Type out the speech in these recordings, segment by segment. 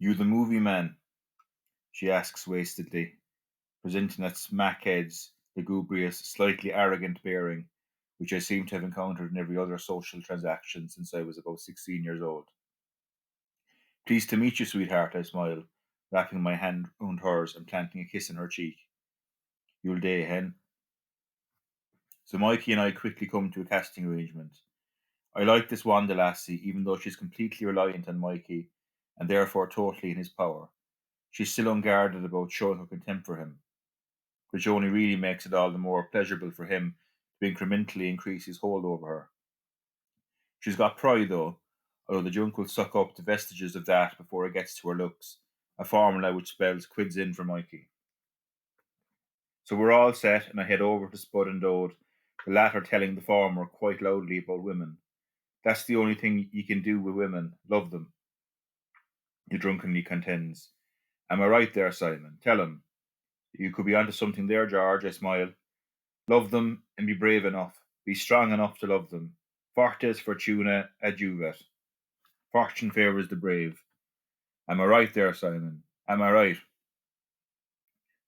You the movie man? She asks wastedly, presenting that smackhead's lugubrious, slightly arrogant bearing, which I seem to have encountered in every other social transaction since I was about 16 years old. Pleased to meet you, sweetheart, I smile, wrapping my hand round hers and planting a kiss on her cheek. You'll day, hen. So Mikey and I quickly come to a casting arrangement. I like this Wanda lassie, even though she's completely reliant on Mikey, and therefore totally in his power. She's still unguarded about showing her contempt for him, which only really makes it all the more pleasurable for him to incrementally increase his hold over her. She's got pride, though, although the junk will suck up the vestiges of that before it gets to her looks, a formula which spells quids in for Mikey. So we're all set, and I head over to Spud and Dode, the latter telling the former quite loudly about women. That's the only thing you can do with women, love them, he drunkenly contends. Am I right there, Simon? Tell him. You could be onto something there, George, I smile. Love them and be brave enough. Be strong enough to love them. Fortes fortuna adjuvat. Fortune favours the brave. Am I right there, Simon? Am I right?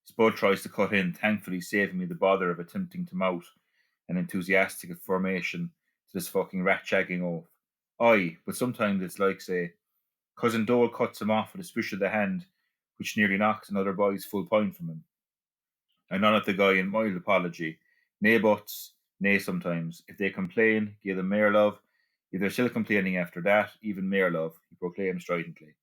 Spud tries to cut in, thankfully saving me the bother of attempting to mouth an enthusiastic formation to this fucking rat-shagging oath. Aye, but sometimes it's like, say, Cousin Dole cuts him off with a swish of the hand, which nearly knocks another boy's full point from him. I nod at the guy in mild apology. Nay buts, nay sometimes. If they complain, give them mere love. If they're still complaining after that, even mere love, he proclaims stridently.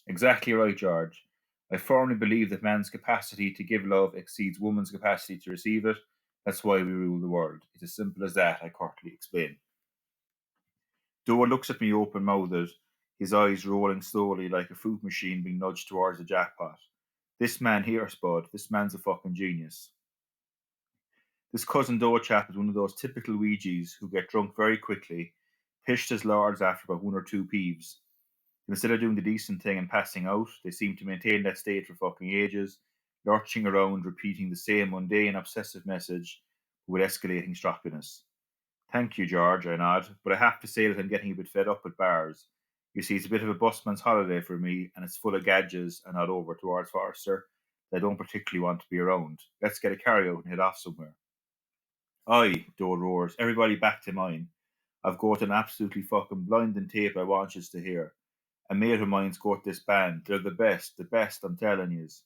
Exactly right, George. I firmly believe that man's capacity to give love exceeds woman's capacity to receive it. That's why we rule the world. It's as simple as that, I curtly explain. Dore looks at me open mouthed, his eyes rolling slowly like a fruit machine being nudged towards a jackpot. This man here, Spud, this man's a fucking genius. This cousin Dore chap is one of those typical Ouija's who get drunk very quickly, pished as lords after about one or two peeves. Instead of doing the decent thing and passing out, they seem to maintain that state for fucking ages, lurching around, repeating the same mundane, obsessive message with escalating stroppiness. Thank you, George, I nod, but I have to say that I'm getting a bit fed up with bars. You see, it's a bit of a busman's holiday for me, and it's full of gadgets and not over towards Forrester that I don't particularly want to be around. Let's get a carry-out and head off somewhere. Aye, Dode roars, everybody back to mine. I've got an absolutely fucking blinding tape I want yous to hear. A mate of mine's got this band. They're the best, I'm telling yous.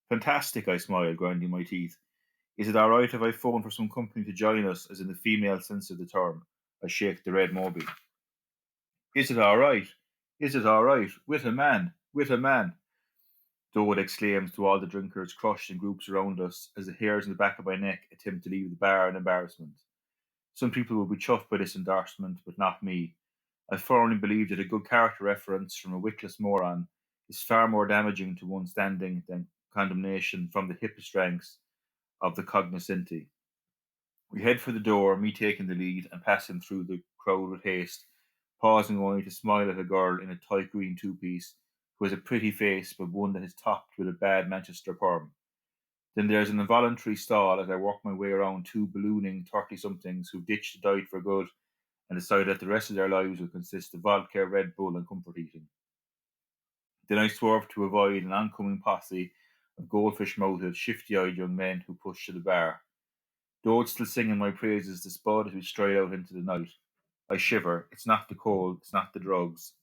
Fantastic, I smile, grinding my teeth. Is it alright if I phone for some company to join us, as in the female sense of the term? I shake the red mobile. Is it alright? Is it alright? With a man! With a man! Dode exclaims to all the drinkers crushed in groups around us as the hairs in the back of my neck attempt to leave the bar in embarrassment. Some people will be chuffed by this endorsement, but not me. I firmly believe that a good character reference from a witless moron is far more damaging to one's standing than condemnation from the hippest ranks of the cognoscenti. We head for the door, me taking the lead and passing through the crowd with haste, pausing only to smile at a girl in a tight green two-piece who has a pretty face but one that is topped with a bad Manchester perm. Then there's an involuntary stall as I work my way around two ballooning 30-somethings who've ditched the diet for good and decide that the rest of their lives will consist of vodka, Red Bull, and comfort eating. Then I swerve to avoid an oncoming posse of goldfish-mouthed, shifty-eyed young men who push to the bar. Dode still singing my praises to Spud as we stride out into the night. I shiver. It's not the cold, it's not the drugs.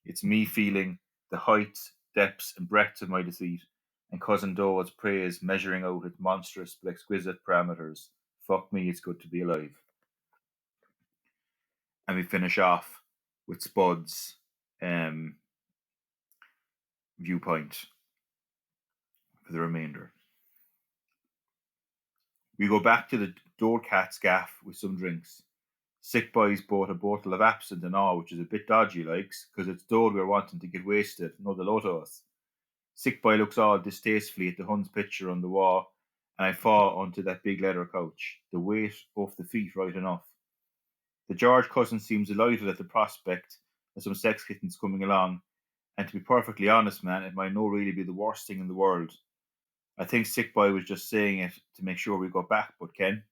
It's me feeling the heights, depths, and breadths of my deceit, and cousin Dode's praise measuring out its monstrous but exquisite parameters. Fuck me, it's good to be alive. And we finish off with Spud's viewpoint for the remainder. We go back to the door cat's gaff with some drinks. Sick Boy's bought a bottle of absinthe and all, which is a bit dodgy, likes, because it's Dode we're wanting to get wasted, no the lot of us. Sick Boy looks all distastefully at the Hun's picture on the wall, and I fall onto that big leather couch, the weight off the feet right enough. The George cousin seems delighted at the prospect of some sex kittens coming along, and to be perfectly honest, man, it might not really be the worst thing in the world. I think Sick Boy was just saying it to make sure we got back, but Ken?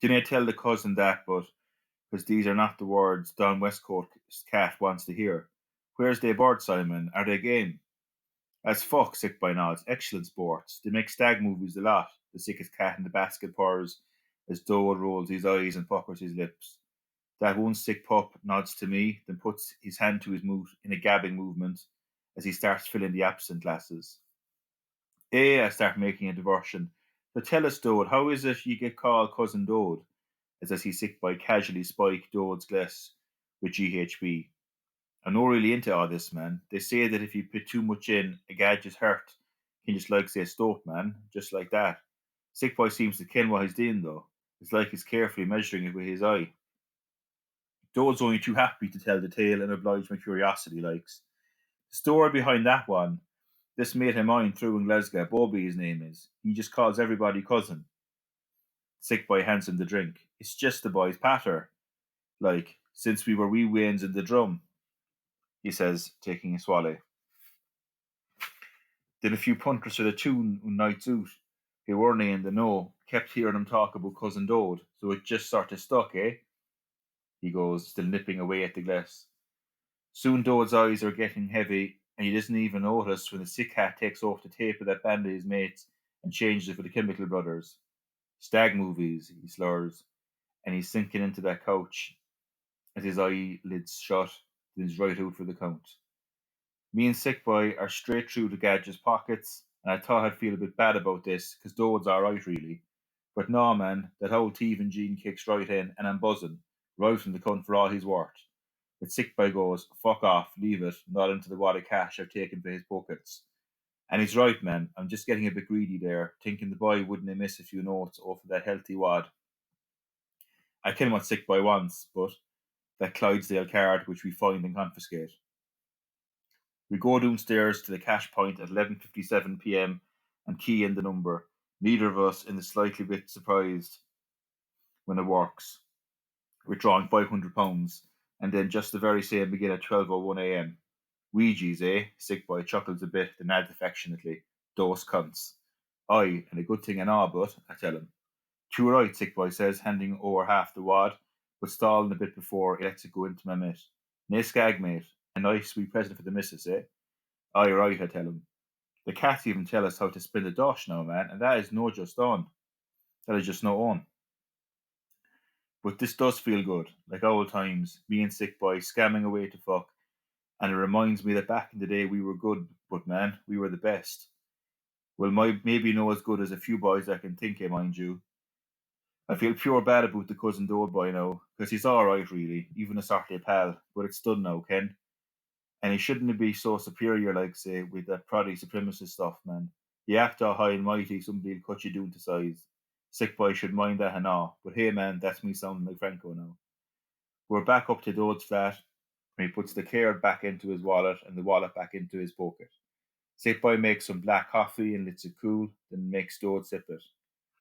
Didn't I tell the cousin that, but because these are not the words Don Westcoat's cat wants to hear. Where's they board, Simon? Are they game? As fuck, Sick Boy nods. Excellent sports. They make stag movies a lot. The sickest cat in the basket purrs as Dode rolls his eyes and puckers his lips. That one sick pup nods to me, then puts his hand to his mouth in a gabbing movement as he starts filling the absinthe glasses. I start making a diversion. So tell us, Dode, how is it you get called Cousin Dode? As I see Sick Boy casually spike Dode's glass with GHB. I'm not really into all this, man. They say that if you put too much in, a gadget's hurt. Can just like say stop, man. Just like that. Sick Boy seems to ken what he's doing, though. It's like he's carefully measuring it with his eye. Dode's only too happy to tell the tale and oblige my curiosity, likes. The story behind that one, this made him mine through in Glasgow. Bobby, his name is. He just calls everybody cousin. Sick Boy hands him the drink. It's just the boy's patter. Like, since we were wee wains in the drum, he says, taking a swallow. Then a few punters to the tune on nights out, who weren't in the know, kept hearing him talk about Cousin Dode, so it just sort of stuck, eh? He goes, still nipping away at the glass. Soon Dode's eyes are getting heavy, and he doesn't even notice when the sick cat takes off the tape of that band of his mates and changes it for the Chemical Brothers. Stag movies, he slurs, and he's sinking into that couch as his eyelids shut, then he's right out for the count. Me and Sick Boy are straight through the Gadget's pockets, and I thought I'd feel a bit bad about this, 'cause Dode's alright really. But nah, man, that whole thieving gene kicks right in, and I'm buzzing, right from the cunt for all he's worth. But Sick Boy goes, fuck off, leave it, not into the wad of cash I've taken for his pockets. And he's right, man, I'm just getting a bit greedy there, thinking the boy wouldn't have missed a few notes off of that healthy wad. I ken what Sick Boy wants, but that Clydesdale card which we find and confiscate. We go downstairs to the cash point at 11:57 p.m. and key in the number. Neither of us in the slightly bit surprised when it works, withdrawing £500, and then just the very same begin at 12:01 a.m. Ouija's, eh? Sick Boy chuckles a bit, then adds affectionately, "Those cunts." Aye, and a good thing and all, but I tell him. Too right, Sick Boy says, handing over half the wad, but stalling a bit before he lets it go into my mate. Nae skag, mate. A nice sweet present for the missus, eh? Aye, right, I tell him. The cats even tell us how to spin the dosh now, man, and that is no just on. That is just no on. But this does feel good, like old times, me and Sick Boy scamming away to fuck, and it reminds me that back in the day we were good, but man, we were the best. Well, maybe no as good as a few boys I can think of, mind you. I feel pure bad about the Cousin Dode boy now, because he's alright really, even a sort of pal, but it's done now, Ken. And he shouldn't be so superior, like, say, with that proddy supremacist stuff, man. You act all high and mighty, somebody'll cut you down to size. Sick Boy should mind that and all. But hey, man, that's me sounding like Franco now. We're back up to Dode's flat, and he puts the card back into his wallet and the wallet back into his pocket. Sick Boy makes some black coffee and lets it cool, then makes Dode sip it.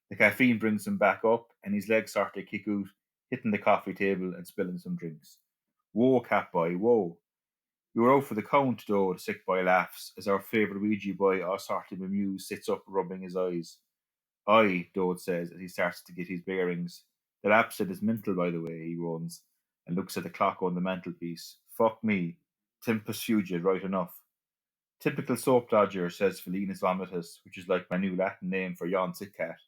The caffeine brings him back up, and his legs start to kick out, hitting the coffee table and spilling some drinks. Whoa, cat boy, whoa. You were out for the count, though, the Sick Boy laughs, as our favourite Ouija boy, all sort of amused, sits up rubbing his eyes. Aye, Dode says, as he starts to get his bearings. That absinthe is mental, by the way, he groans, and looks at the clock on the mantelpiece. Fuck me. Tempus fugit, right enough. Typical soap dodger, says Felinus Vomitus, which is like my new Latin name for yon sick cat.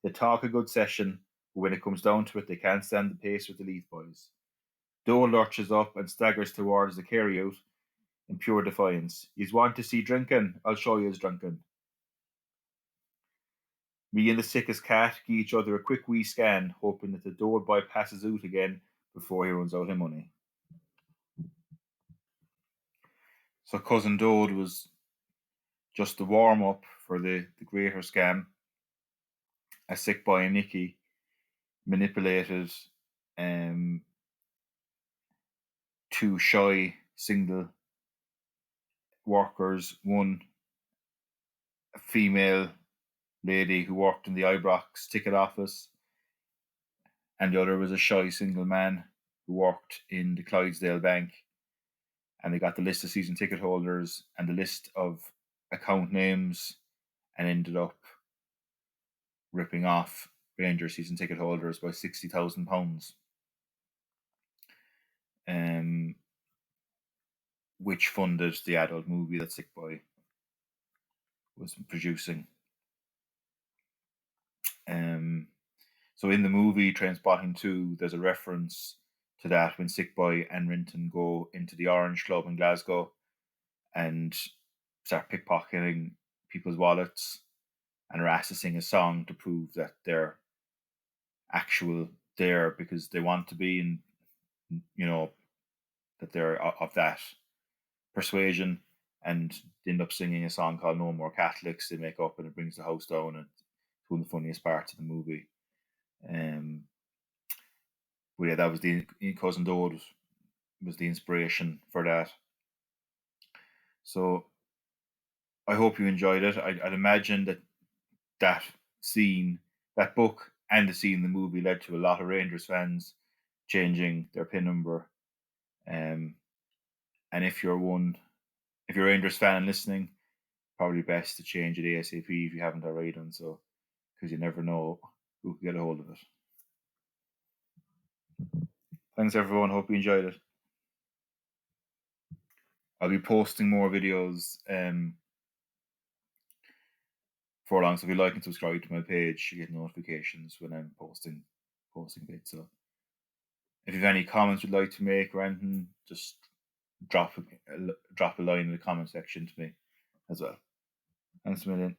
They talk a good session, but when it comes down to it, they can't stand the pace with the Leith boys. Dole lurches up and staggers towards the carryout in pure defiance. Yous want to see drinking? I'll show yous drinking. Me and the sickest cat give each other a quick wee scan, hoping that the door boy passes out again before he runs out of money. So Cousin Dode was just the warm up for the greater scam. A Sick Boy and Nicky manipulated two shy single workers, one a female lady who worked in the Ibrox ticket office, and the other was a shy single man who worked in the Clydesdale Bank. And they got the list of season ticket holders and the list of account names, and ended up ripping off Rangers season ticket holders by £60,000. which funded the adult movie that Sick Boy was producing. So in the movie Trainspotting 2, there's a reference to that when Sick Boy and Renton go into the Orange Club in Glasgow and start pickpocketing people's wallets and are asked to sing a song to prove that they're actual there because they want to be, and that they're of that persuasion, and they end up singing a song called No More Catholics. They make up and it brings the house down, and it's one of the funniest parts of the movie. But yeah, that was the Cousin Dode was the inspiration for that. So I hope you enjoyed it. I'd imagine that scene, that book, and the scene in the movie led to a lot of Rangers fans changing their pin number. And if you're a Rangers fan listening, probably best to change it ASAP if you haven't already done so, because you never know who can get a hold of it. Thanks everyone. Hope you enjoyed it. I'll be posting more videos for long. So if you like and subscribe to my page, you get notifications when I'm posting bits. So if you have any comments you'd like to make or anything, just drop a line in the comment section to me as well. Thanks a million.